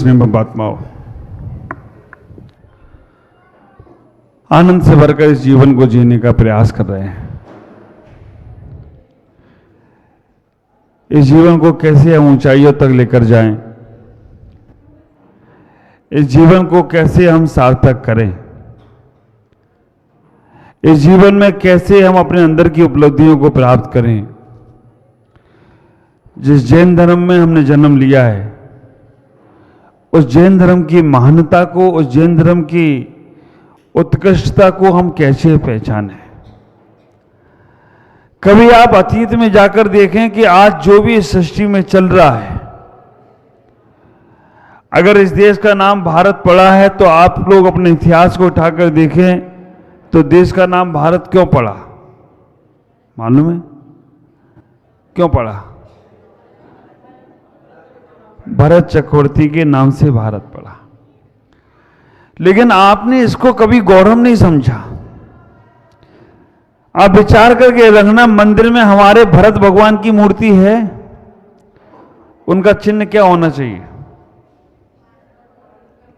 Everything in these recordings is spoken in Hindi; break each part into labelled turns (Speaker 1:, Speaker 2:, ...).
Speaker 1: स्नेहात्माओं, आनंद से भरकर इस जीवन को जीने का प्रयास कर रहे हैं। इस जीवन को कैसे हम ऊंचाइयों तक लेकर जाएं, इस जीवन को कैसे हम सार्थक करें, इस जीवन में कैसे हम अपने अंदर की उपलब्धियों को प्राप्त करें। जिस जैन धर्म में हमने जन्म लिया है, उस जैन धर्म की महानता को, उस जैन धर्म की उत्कृष्टता को हम कैसे पहचानें। कभी आप अतीत में जाकर देखें कि आज जो भी इस सृष्टि में चल रहा है, अगर इस देश का नाम भारत पड़ा है तो आप लोग अपने इतिहास को उठाकर देखें तो देश का नाम भारत क्यों पड़ा, मालूम है क्यों पड़ा? भरत चक्रवर्ती के नाम से भारत पड़ा। लेकिन आपने इसको कभी गौरव नहीं समझा। आप विचार करके रखना, मंदिर में हमारे भरत भगवान की मूर्ति है, उनका चिन्ह क्या होना चाहिए?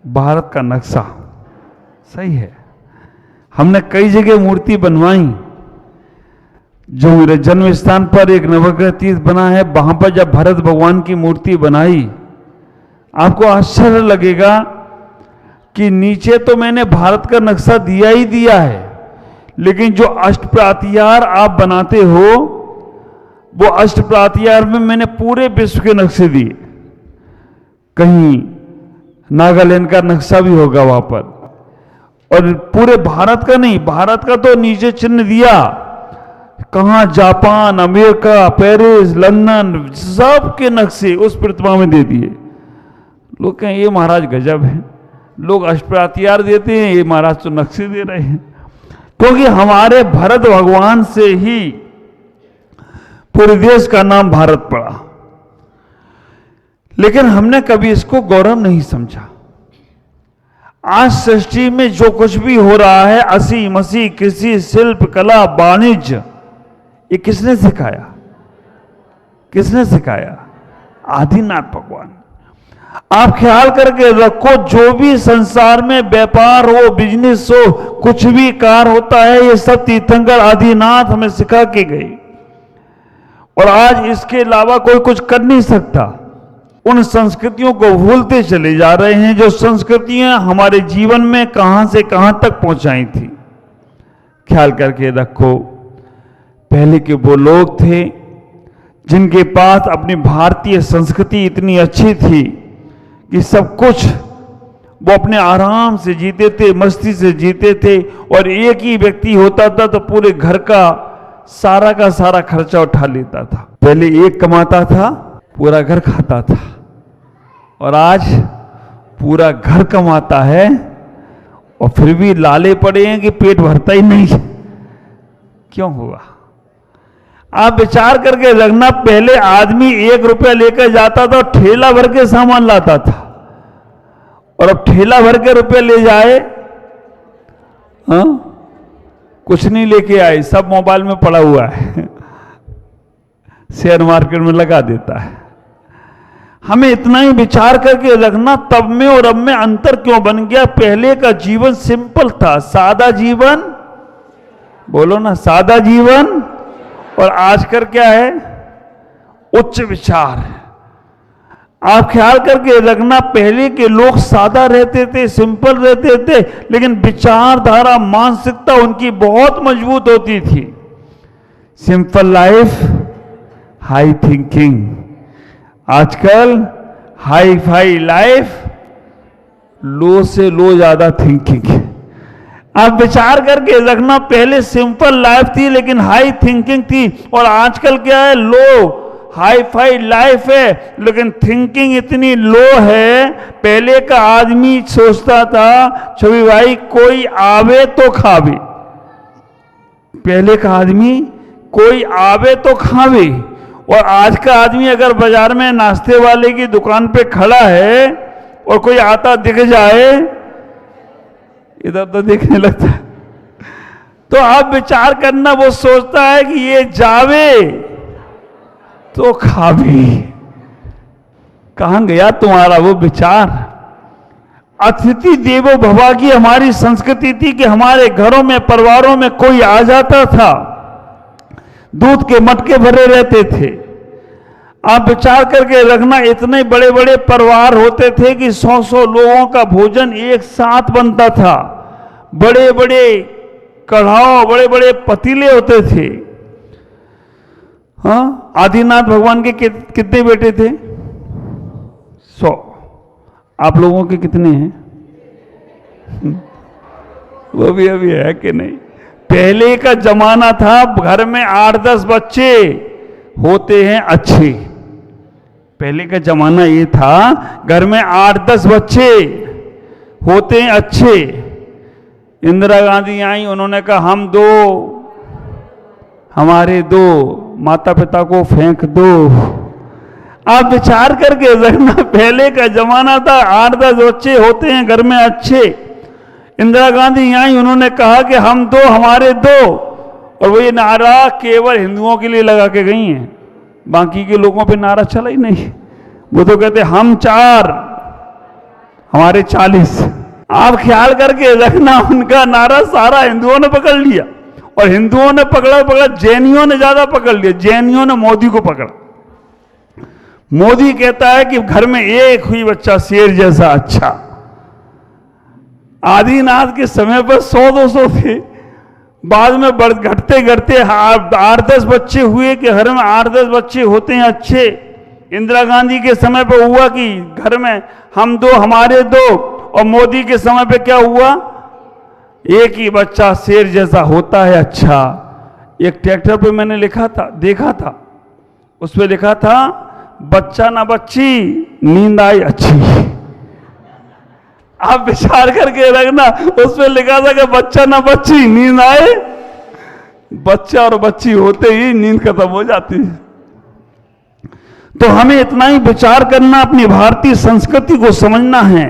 Speaker 1: भारत का नक्शा। सही है, हमने कई जगह मूर्ति बनवाई। जो मेरे जन्म स्थान पर एक नवग्रह तीर्थ बना है, वहां पर जब भरत भगवान की मूर्ति बनाई, आपको आश्चर्य लगेगा कि नीचे तो मैंने भारत का नक्शा दिया ही दिया है, लेकिन जो अष्टप्रातिहार आप बनाते हो, वो अष्टप्रातिहार में मैंने पूरे विश्व के नक्शे दिए। कहीं नागालैंड का नक्शा भी होगा वहां पर, और पूरे भारत का नहीं, भारत का तो नीचे चिन्ह दिया। कहां जापान, अमेरिका, पेरिस, लंदन, सब के नक्शे उस प्रतिमा में दे दिए। लोग कहें ये महाराज गजब है, लोग अष्टप्रातिहार देते हैं, ये महाराज तो नक्शे दे रहे हैं। क्योंकि हमारे भरत भगवान से ही पूरे देश का नाम भारत पड़ा। लेकिन हमने कभी इसको गौरव नहीं समझा। आज सृष्टि में जो कुछ भी हो रहा है, असी मसी, कृषि, शिल्प, कला, वाणिज्य, ये किसने सिखाया? किसने सिखाया? आदिनाथ भगवान। आप ख्याल करके रखो, जो भी संसार में व्यापार हो, बिजनेस हो, कुछ भी कार्य होता है, ये सब तीर्थंकर आदिनाथ हमें सिखा के गए। और आज इसके अलावा कोई कुछ कर नहीं सकता। उन संस्कृतियों को भूलते चले जा रहे हैं, जो संस्कृतियां हमारे जीवन में कहां से कहां तक पहुंचाई थी। ख्याल करके रखो, पहले के वो लोग थे जिनके पास अपनी भारतीय संस्कृति इतनी अच्छी थी कि सब कुछ वो अपने आराम से जीते थे, मस्ती से जीते थे। और एक ही व्यक्ति होता था तो पूरे घर का सारा खर्चा उठा लेता था। पहले एक कमाता था, पूरा घर खाता था, और आज पूरा घर कमाता है और फिर भी लाले पड़े हैं कि पेट भरता ही नहीं। क्यों हुआ? आप विचार करके रखना, पहले आदमी 1 रुपया लेकर जाता था और ठेला भर के सामान लाता था, और अब ठेला भर के रुपये ले जाए, हाँ, कुछ नहीं लेके आए, सब मोबाइल में पड़ा हुआ है, शेयर मार्केट में लगा देता है। हमें इतना ही विचार करके रखना, तब में और अब में अंतर क्यों बन गया। पहले का जीवन सिंपल था, सादा जीवन, बोलो ना, सादा जीवन। और आजकल क्या है? उच्च विचार। आप ख्याल करके रखना, पहले के लोग सादा रहते थे, सिंपल रहते थे, लेकिन विचारधारा, मानसिकता उनकी बहुत मजबूत होती थी। Simple life, high thinking. आजकल हाई फाई लाइफ, लो से लो ज्यादा थिंकिंग। आप विचार करके रखना, पहले सिंपल लाइफ थी लेकिन हाई थिंकिंग थी, और आजकल क्या है? लो हाई फाई लाइफ है लेकिन थिंकिंग इतनी लो है। पहले का आदमी सोचता था, छवि भाई कोई आवे तो खावे। पहले का आदमी कोई आवे तो खावे, और आज का आदमी अगर बाजार में नाश्ते वाले की दुकान पे खड़ा है और कोई आता दिख जाए, इधर तो देखने लगता है। तो आप विचार करना, वो सोचता है कि ये जावे तो खावे। कहां गया तुम्हारा वो विचार? अतिथि देवो भव की हमारी संस्कृति थी कि हमारे घरों में, परिवारों में कोई आ जाता था, दूध के मटके भरे रहते थे। आप विचार करके रखना, इतने बड़े बड़े परिवार होते थे कि 100-100 लोगों का भोजन एक साथ बनता था। बड़े बड़े कढ़ाओ, बड़े बड़े पतीले होते थे। हाँ, आदिनाथ भगवान के कितने बेटे थे? 100। आप लोगों के कितने हैं? वो भी अभी है कि नहीं? पहले का जमाना था, घर में 8-10 बच्चे होते हैं अच्छे। पहले का जमाना ये था, घर में 8-10 बच्चे होते हैं अच्छे। इंदिरा गांधी आई, उन्होंने कहा हम 2, हमारे 2, माता पिता को फेंक दो। आप विचार करके रखना, पहले का जमाना था, 8-10 बच्चे होते हैं घर में अच्छे। इंदिरा गांधी आई, उन्होंने कहा कि हम 2, हमारे 2, और वो ये नारा केवल हिंदुओं के लिए लगा के गई हैं, बाकी के लोगों पे नारा चला ही नहीं। वो तो कहते हम 4, हमारे 40। आप ख्याल करके रखना, उनका नारा सारा हिंदुओं ने पकड़ लिया, और हिंदुओं ने पकड़ा, जैनियों ने ज्यादा पकड़ लिया। जैनियों ने मोदी को पकड़ा। मोदी कहता है कि घर में एक हुई बच्चा शेर जैसा अच्छा। आदिनाथ के समय पर 100-200 थे, बाद में घटते घटते 8-10 बच्चे हुए कि घर में 8-10 बच्चे होते हैं अच्छे। इंदिरा गांधी के समय पर हुआ कि घर में हम 2, हमारे 2, और मोदी के समय पे क्या हुआ? एक ही बच्चा शेर जैसा होता है अच्छा। एक ट्रैक्टर पे मैंने देखा था, उस पे लिखा था बच्चा ना बच्ची, नींद आई अच्छी। आप विचार करके रखना, उस पे लिखा था कि बच्चा ना बच्ची, नींद आए। बच्चा और बच्ची होते ही नींद खत्म हो जाती है। तो हमें इतना ही विचार करना, अपनी भारतीय संस्कृति को समझना है।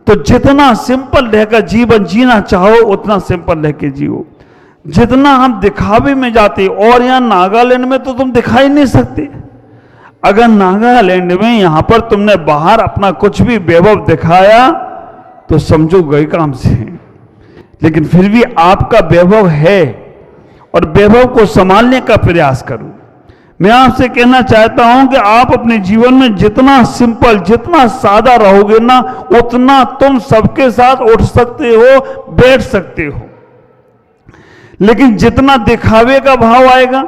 Speaker 1: तो जितना सिंपल रहकर जीवन जीना चाहो, उतना सिंपल रह के जियो। जितना हम दिखावे में जाते, और यहां नागालैंड में तो तुम दिखा ही नहीं सकते। अगर नागालैंड में यहां पर तुमने बाहर अपना कुछ भी वैभव दिखाया तो समझो गए काम से। लेकिन फिर भी आपका वैभव है, और वैभव को संभालने का प्रयास करो। मैं आपसे कहना चाहता हूं कि आप अपने जीवन में जितना सिंपल, जितना सादा रहोगे ना, उतना तुम सबके साथ उठ सकते हो, बैठ सकते हो। लेकिन जितना दिखावे का भाव आएगा,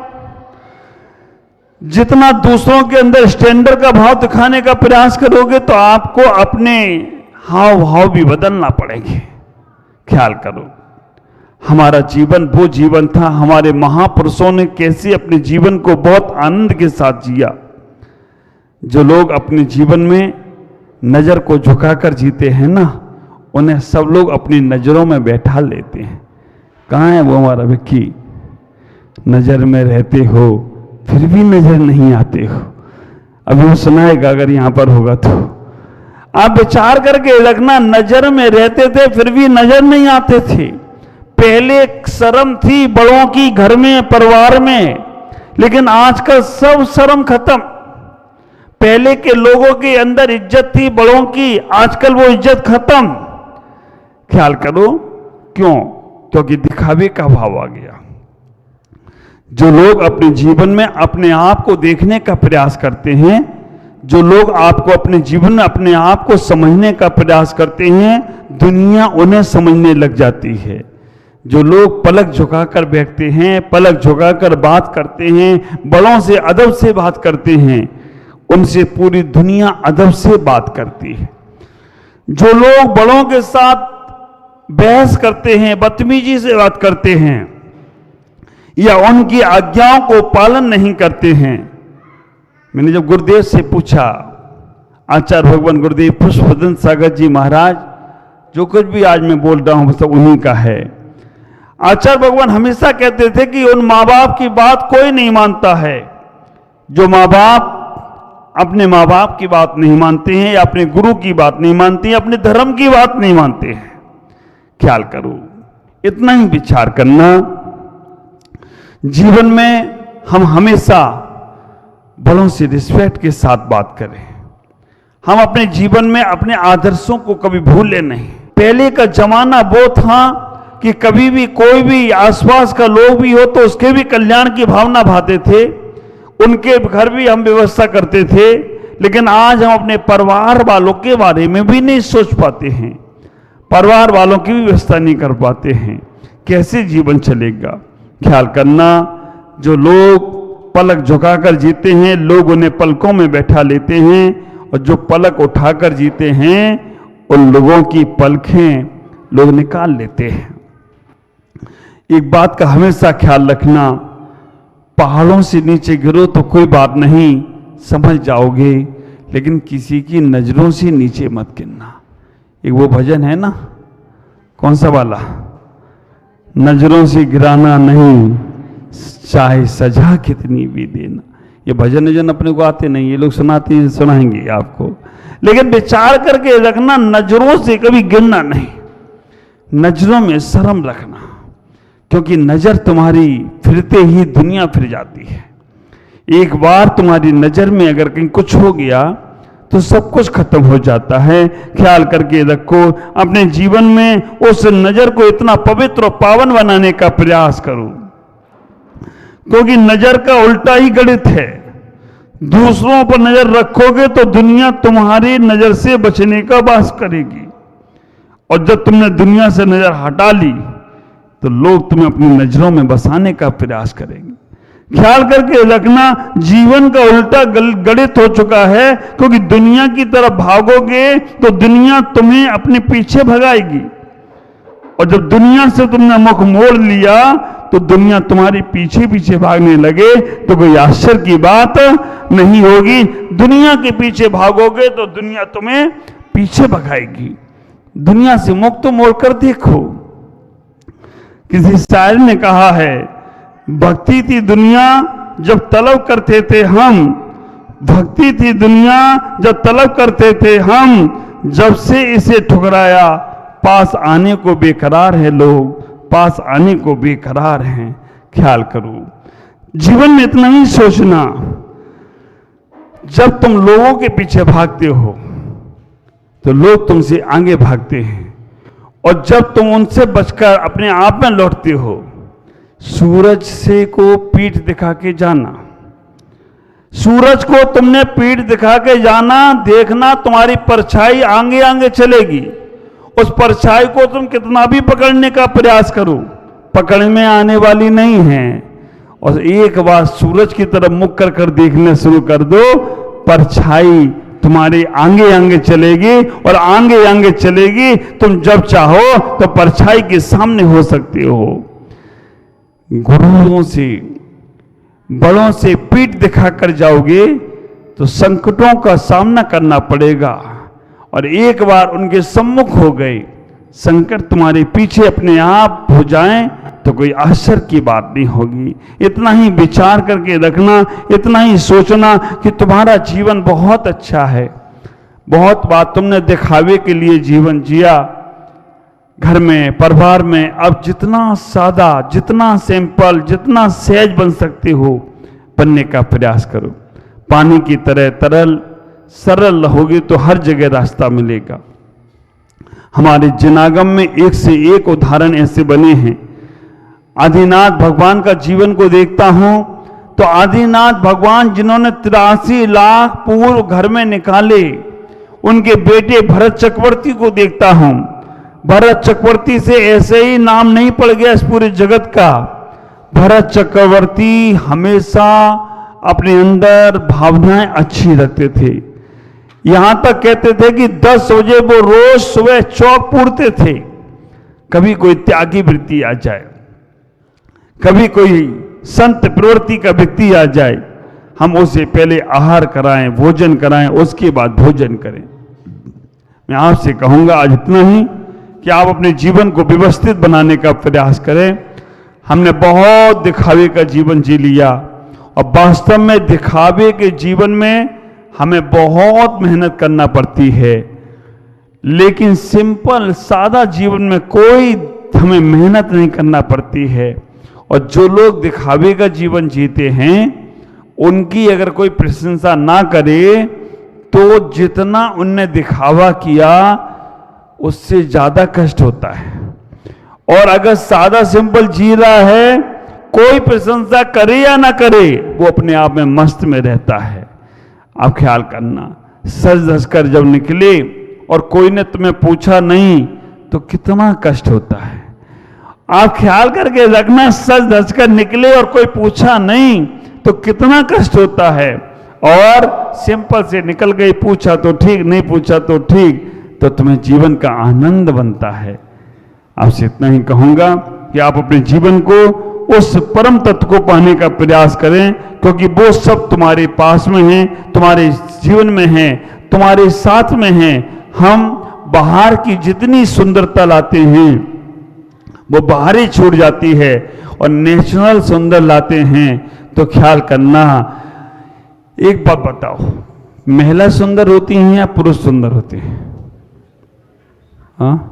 Speaker 1: जितना दूसरों के अंदर स्टैंडर्ड का भाव दिखाने का प्रयास करोगे, तो आपको अपने हाव भाव भी बदलना पड़ेंगे। ख्याल करो, हमारा जीवन वो जीवन था, हमारे महापुरुषों ने कैसे अपने जीवन को बहुत आनंद के साथ जिया। जो लोग अपने जीवन में नजर को झुकाकर जीते हैं ना, उन्हें सब लोग अपनी नजरों में बैठा लेते हैं। कहाँ है वो हमारा विक्की? नजर में रहते हो फिर भी नजर नहीं आते हो। अभी वो सुनाएगा अगर यहां पर होगा तो। आप विचार करके रखना, नजर में रहते थे फिर भी नजर नहीं आते थे। पहले शर्म थी बड़ों की, घर में, परिवार में, लेकिन आजकल सब शर्म खत्म। पहले के लोगों के अंदर इज्जत थी बड़ों की, आजकल वो इज्जत खत्म। ख्याल करो, क्यों? क्योंकि दिखावे का भाव आ गया। जो लोग अपने जीवन में अपने आप को देखने का प्रयास करते हैं, जो लोग आपको अपने जीवन में अपने आप को समझने का प्रयास करते हैं, दुनिया उन्हें समझने लग जाती है। जो लोग पलक झुकाकर बैठते हैं, पलक झुकाकर बात करते हैं, बड़ों से अदब से बात करते हैं, उनसे पूरी दुनिया अदब से बात करती है। जो लोग बड़ों के साथ बहस करते हैं, बदतमीजी से बात करते हैं, या उनकी आज्ञाओं को पालन नहीं करते हैं। मैंने जब गुरुदेव से पूछा, आचार्य भगवान गुरुदेव पुष्पवदन सागर जी महाराज, जो कुछ भी आज मैं बोल रहा हूं वो सब उन्हीं का है। आचार्य भगवान हमेशा कहते थे कि उन माँ बाप की बात कोई नहीं मानता है जो माँ बाप अपने माँ बाप की बात नहीं मानते हैं, या अपने गुरु की बात नहीं मानते हैं, अपने धर्म की बात नहीं मानते हैं। ख्याल करो, इतना ही विचार करना। जीवन में हम हमेशा बड़ों से रिस्पेक्ट के साथ बात करें। हम अपने जीवन में अपने आदर्शों को कभी भूले नहीं। पहले का जमाना वो था कि कभी भी कोई भी आसपास का लोग भी हो तो उसके भी कल्याण की भावना भाते थे, उनके घर भी हम व्यवस्था करते थे। लेकिन आज हम अपने परिवार वालों के बारे में भी नहीं सोच पाते हैं, परिवार वालों की भी व्यवस्था नहीं कर पाते हैं। कैसे जीवन चलेगा? ख्याल करना, जो लोग पलक झुकाकर जीते हैं, लोग उन्हें पलकों में बैठा लेते हैं, और जो पलक उठाकर जीते हैं उन लोगों की पलकें लोग निकाल लेते हैं। एक बात का हमेशा ख्याल रखना, पहाड़ों से नीचे गिरो तो कोई बात नहीं, समझ जाओगे, लेकिन किसी की नजरों से नीचे मत गिरना। एक वो भजन है ना, कौन सा वाला? नजरों से गिराना नहीं, चाहे सजा कितनी भी देना। ये भजन अपने को आते नहीं, ये लोग सुनाते हैं, सुनाएंगे आपको, लेकिन विचार करके रखना, नजरों से कभी गिरना नहीं, नजरों में शर्म रखना, क्योंकि नजर तुम्हारी फिरते ही दुनिया फिर जाती है। एक बार तुम्हारी नजर में अगर कहीं कुछ हो गया तो सब कुछ खत्म हो जाता है। ख्याल करके रखो, अपने जीवन में उस नजर को इतना पवित्र और पावन बनाने का प्रयास करो, क्योंकि नजर का उल्टा ही गणित है। दूसरों पर नजर रखोगे तो दुनिया तुम्हारी नजर से बचने का वास करेगी, और जब तुमने दुनिया से नजर हटा ली तो लोग तुम्हें अपनी नजरों में बसाने का प्रयास करेंगे। ख्याल करके रखना, जीवन का उल्टा गणित हो चुका है, क्योंकि दुनिया की तरफ भागोगे तो दुनिया तुम्हें अपने पीछे भगाएगी, और जब दुनिया से तुमने मुख मोड़ लिया तो दुनिया तुम्हारे पीछे पीछे भागने लगे तो कोई आश्चर्य की बात नहीं होगी। दुनिया के पीछे भागोगे तो दुनिया तुम्हें पीछे भगाएगी। दुनिया से मुख तो मोड़कर देखो। किसी शायर ने कहा है, भक्ति थी दुनिया जब तलब करते थे हम, भक्ति थी दुनिया जब तलब करते थे हम, जब से इसे ठुकराया पास आने को बेकरार है लोग, पास आने को बेकरार हैं। ख्याल करो, जीवन में इतना ही सोचना, जब तुम लोगों के पीछे भागते हो तो लोग तुमसे आगे भागते हैं, और जब तुम उनसे बचकर अपने आप में लौटते हो, सूरज से को पीठ दिखा के जाना। सूरज को तुमने पीठ दिखा के जाना, देखना तुम्हारी परछाई आगे आगे चलेगी। उस परछाई को तुम कितना भी पकड़ने का प्रयास करो, पकड़ में आने वाली नहीं है। और एक बार सूरज की तरफ मुख कर देखना शुरू कर दो, परछाई तुम्हारे आगे आगे चलेगी, और आगे आगे चलेगी। तुम जब चाहो तो परछाई के सामने हो सकते हो। गुरुओं से, बड़ों से पीठ दिखाकर जाओगे तो संकटों का सामना करना पड़ेगा, और एक बार उनके सम्मुख हो गए, संकट तुम्हारे पीछे अपने आप हो जाएं तो कोई आश्चर्य की बात नहीं होगी। इतना ही विचार करके रखना, इतना ही सोचना कि तुम्हारा जीवन बहुत अच्छा है। बहुत बात तुमने दिखावे के लिए जीवन जिया, घर में, परिवार में। अब जितना सादा, जितना सिंपल, जितना सहज बन सकते हो बनने का प्रयास करो। पानी की तरह तरल सरल रहोगे तो हर जगह रास्ता मिलेगा। हमारे जिनागम में एक से एक उदाहरण ऐसे बने हैं। आदिनाथ भगवान का जीवन को देखता हूं तो आदिनाथ भगवान जिन्होंने 83 लाख पूर्व घर में निकाले, उनके बेटे भरत चक्रवर्ती को देखता हूं। भरत चक्रवर्ती से ऐसे ही नाम नहीं पड़ गया इस पूरे जगत का। भरत चक्रवर्ती हमेशा अपने अंदर भावनाएं अच्छी रखते थे। यहां तक कहते थे कि 10 बजे वो रोज सुबह चौक पूरते थे। कभी कोई त्यागी वृत्ति आ जाए, कभी कोई संत प्रवृत्ति का व्यक्ति आ जाए, हम उसे पहले आहार कराएं, भोजन कराएं, उसके बाद भोजन करें। मैं आपसे कहूंगा आज इतना ही कि आप अपने जीवन को व्यवस्थित बनाने का प्रयास करें। हमने बहुत दिखावे का जीवन जी लिया, और वास्तव में दिखावे के जीवन में हमें बहुत मेहनत करना पड़ती है, लेकिन सिंपल सादा जीवन में कोई हमें मेहनत नहीं करना पड़ती है। और जो लोग दिखावे का जीवन जीते हैं, उनकी अगर कोई प्रशंसा ना करे तो जितना उनने दिखावा किया उससे ज्यादा कष्ट होता है। और अगर सादा सिंपल जी रहा है, कोई प्रशंसा करे या ना करे, वो अपने आप में मस्त में रहता है। आप ख्याल करना, सज धज कर जब निकले और कोई ने तुम्हें पूछा नहीं तो कितना कष्ट होता है। आप ख्याल करके रखना, सज धज कर निकले और कोई पूछा नहीं तो कितना कष्ट होता है। और सिंपल से निकल गई, पूछा तो ठीक, नहीं पूछा तो ठीक, तो तुम्हें जीवन का आनंद बनता है। आपसे इतना ही कहूंगा कि आप अपने जीवन को उस परम तत्व को पाने का प्रयास करें, क्योंकि वो सब तुम्हारे पास में है, तुम्हारे जीवन में है, तुम्हारे साथ में है। हम बाहर की जितनी सुंदरता लाते हैं वो बाहर ही छूट जाती है, और नेचुरल सुंदर लाते हैं तो ख्याल करना। एक बात बताओ, महिला सुंदर होती हैं या पुरुष सुंदर होते हैं? हाँ,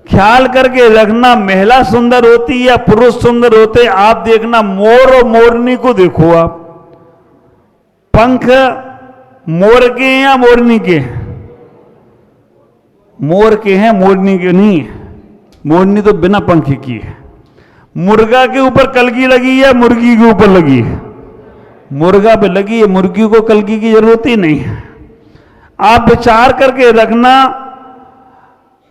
Speaker 1: ख्याल करके रखना, महिला सुंदर होती है या पुरुष सुंदर होते? आप देखना, मोर और मोरनी को देखो आप, पंख मोर के हैं या मोरनी के? मोर के हैं, मोरनी के नहीं है। मोरनी तो बिना पंख की है। मुर्गा के ऊपर कलगी लगी है, मुर्गी के ऊपर लगी है? मुर्गा पे लगी है, मुर्गी को कलगी की जरूरत ही नहीं है। आप विचार करके रखना,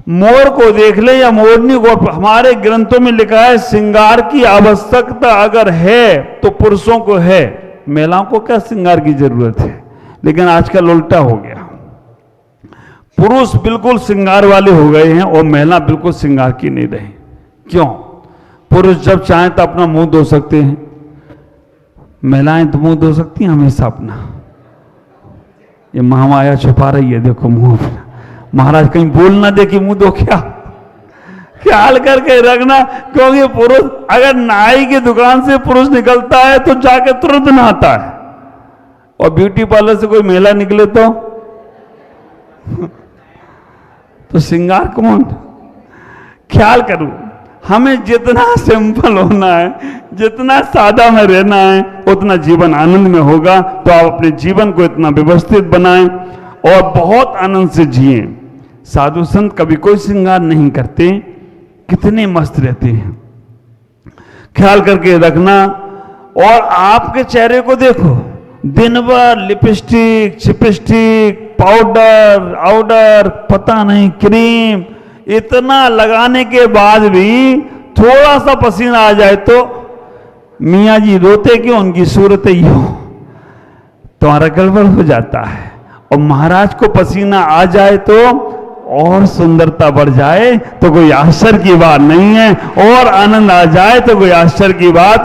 Speaker 1: मोर को देख ले या मोरनी को। हमारे ग्रंथों में लिखा है श्रृंगार की आवश्यकता अगर है तो पुरुषों को है, महिलाओं को क्या श्रृंगार की जरूरत है? लेकिन आजकल उल्टा हो गया, पुरुष बिल्कुल श्रृंगार वाले हो गए हैं और महिला बिल्कुल श्रृंगार की नहीं रही। क्यों? पुरुष जब चाहें तो अपना मुंह धो सकते हैं, महिलाएं तो मुंह धो सकती हैं हमेशा अपना। ये महामाया छुपा रही है, देखो मुंह अपना। महाराज कहीं बोल ना दे कि मुंह धो क्या। ख्याल करके रखना, क्योंकि पुरुष अगर नाई की दुकान से पुरुष निकलता है तो जाके तुरंत नहाता है, और ब्यूटी पार्लर से कोई महिला निकले तो श्रृंगार कौन? ख्याल करो, हमें जितना सिंपल होना है, जितना सादा में रहना है, उतना जीवन आनंद में होगा। तो आप अपने जीवन को इतना व्यवस्थित बनाएं और बहुत आनंद से जिए। साधु संत कभी कोई श्रृंगार नहीं करते, कितने मस्त रहते हैं। ख्याल करके रखना। और आपके चेहरे को देखो, दिन भर लिपस्टिक, चिपस्टिक, पाउडर, आउडर, पता नहीं क्रीम, इतना लगाने के बाद भी थोड़ा सा पसीना आ जाए तो मियाँ जी रोते क्यों? उनकी सूरत ही हो, तुम्हारा गड़बड़ हो जाता है। और महाराज को पसीना आ जाए तो और सुंदरता बढ़ जाए तो कोई आश्चर्य की बात नहीं है, और आनंद आ जाए तो कोई आश्चर्य की बात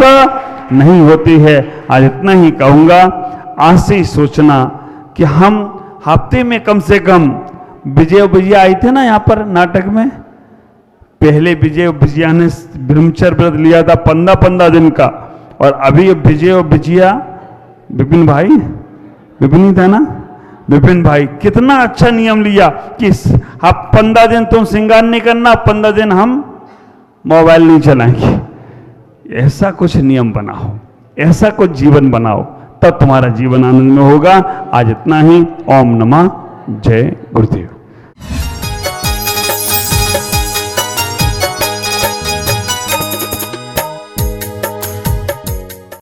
Speaker 1: नहीं होती है। आज इतना ही कहूंगा। आज से ही सोचना कि हम हफ्ते में कम से कम, विजय विजया आई थे ना यहाँ पर नाटक में, पहले विजय विजया ने ब्रह्मचर्य व्रत लिया था 15-15 दिन का, और अभी विजय विजया विपिन भाई, विपिन ही था ना, विपिन भाई कितना अच्छा नियम लिया कि आप 15 दिन तुम श्रृंगार नहीं करना, 15 दिन हम मोबाइल नहीं चलाएंगे। ऐसा कुछ नियम बनाओ, ऐसा कुछ जीवन बनाओ, तब तुम्हारा जीवन आनंद में होगा। आज इतना ही। ओम नमः जय गुरुदेव।